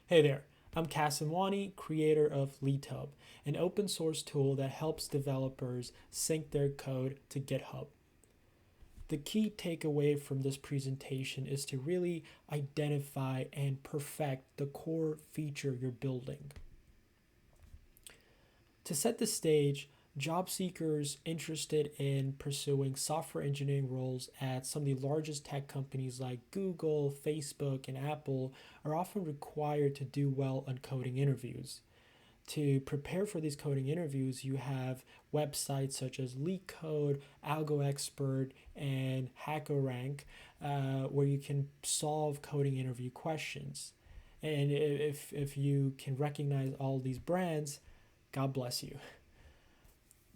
Hey there, I'm Kasimwani, creator of LeetHub, an open source tool that helps developers sync their code to GitHub. The key takeaway from this presentation is to really identify and perfect the core feature you're building. To set the stage, job seekers interested in pursuing software engineering roles at some of the largest tech companies like Google, Facebook, and Apple are often required to do well on coding interviews. To prepare for these coding interviews, you have websites such as LeetCode, AlgoExpert, and HackerRank, where you can solve coding interview questions. And if you can recognize all these brands, God bless you.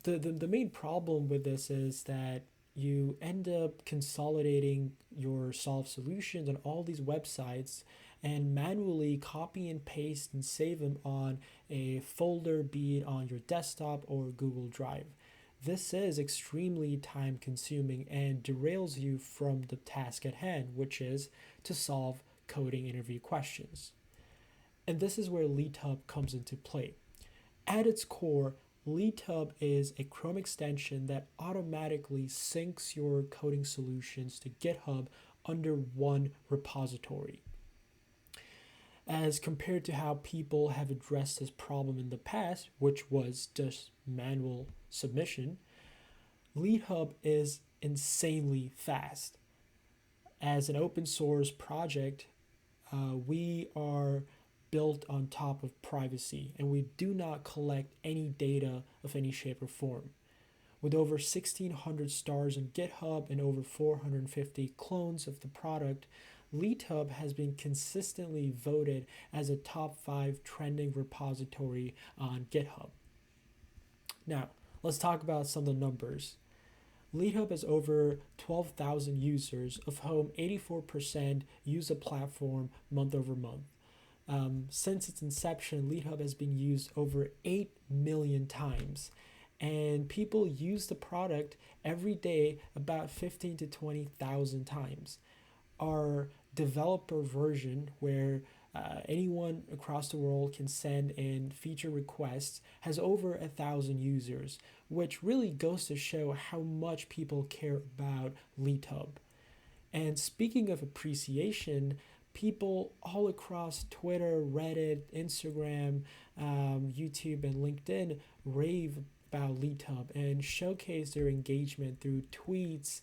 The main problem with this is that you end up consolidating your solved solutions on all these websites and manually copy and paste and save them on a folder, be it on your desktop or Google Drive. This is extremely time consuming and derails you from the task at hand, which is to solve coding interview questions. And this is where LeetHub comes into play. At its core, LeetHub is a Chrome extension that automatically syncs your coding solutions to GitHub under one repository. As compared to how people have addressed this problem in the past, which was just manual submission, LeetHub is insanely fast. As an open source project, we are built on top of privacy and we do not collect any data of any shape or form. With over 1,600 stars on GitHub and over 450 clones of the product, LeetHub has been consistently voted as a top 5 trending repository on GitHub. Now, let's talk about some of the numbers. LeetHub has over 12,000 users, of whom 84% use the platform month over month. Since its inception, LeetHub has been used over 8 million times, and people use the product every day about 15 to 20,000 times. Our developer version, where anyone across the world can send in feature requests, has over 1,000 users, which really goes to show how much people care about LeetHub. And speaking of appreciation, people all across Twitter, Reddit, Instagram, YouTube, and LinkedIn rave about LeetHub and showcase their engagement through tweets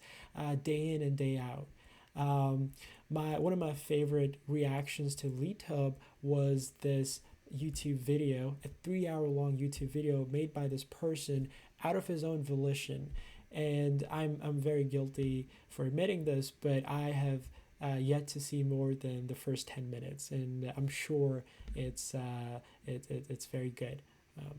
day in and day out. One of my favorite reactions to LeetHub was this YouTube video, a 3 hour long YouTube video made by this person out of his own volition. And I'm very guilty for admitting this, but I have yet to see more than the first 10 minutes, and I'm sure it's very good. Um,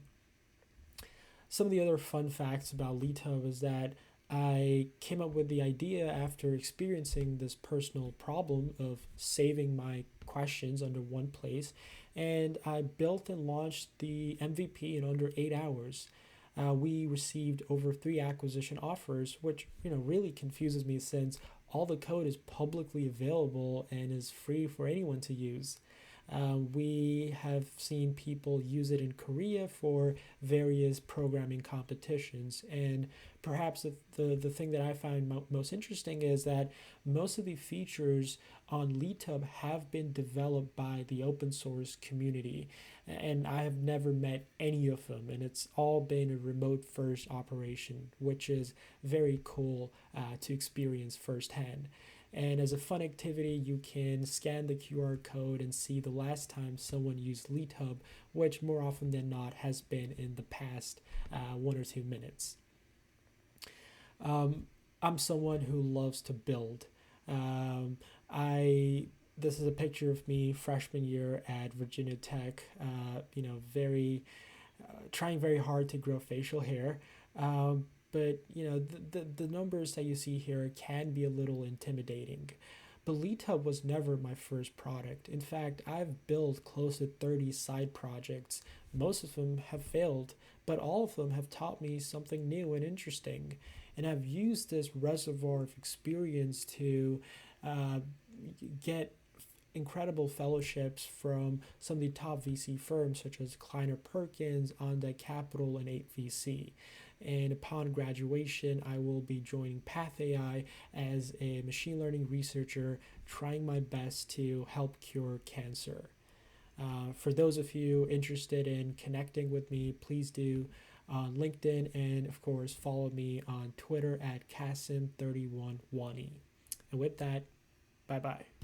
some of the other fun facts about LeetHub is that I came up with the idea after experiencing this personal problem of saving my questions under one place, and I built and launched the MVP in under 8 hours. We received over 3 acquisition offers, which really confuses me since all the code is publicly available and is free for anyone to use. We have seen people use it in Korea for various programming competitions. And perhaps the thing that I find most interesting is that most of the features on LeetHub have been developed by the open source community. And I have never met any of them. And it's all been a remote first operation, which is very cool to experience firsthand. And as a fun activity, you can scan the QR code and see the last time someone used LeetHub, which more often than not has been in the past 1 or 2 minutes. I'm someone who loves to build. Um, I This is a picture of me freshman year at Virginia Tech. Very trying very hard to grow facial hair. But the numbers that you see here can be a little intimidating. But LeetHub was never my first product. In fact, I've built close to 30 side projects. Most of them have failed, but all of them have taught me something new and interesting. And I've used this reservoir of experience to uh, get incredible fellowships from some of the top VC firms such as Kleiner Perkins, On Deck Capital, and 8VC. And upon graduation, I will be joining Path AI as a machine learning researcher, trying my best to help cure cancer. For those of you interested in connecting with me, please do on LinkedIn, and of course follow me on Twitter at Kasim31Wani. And with that, bye bye.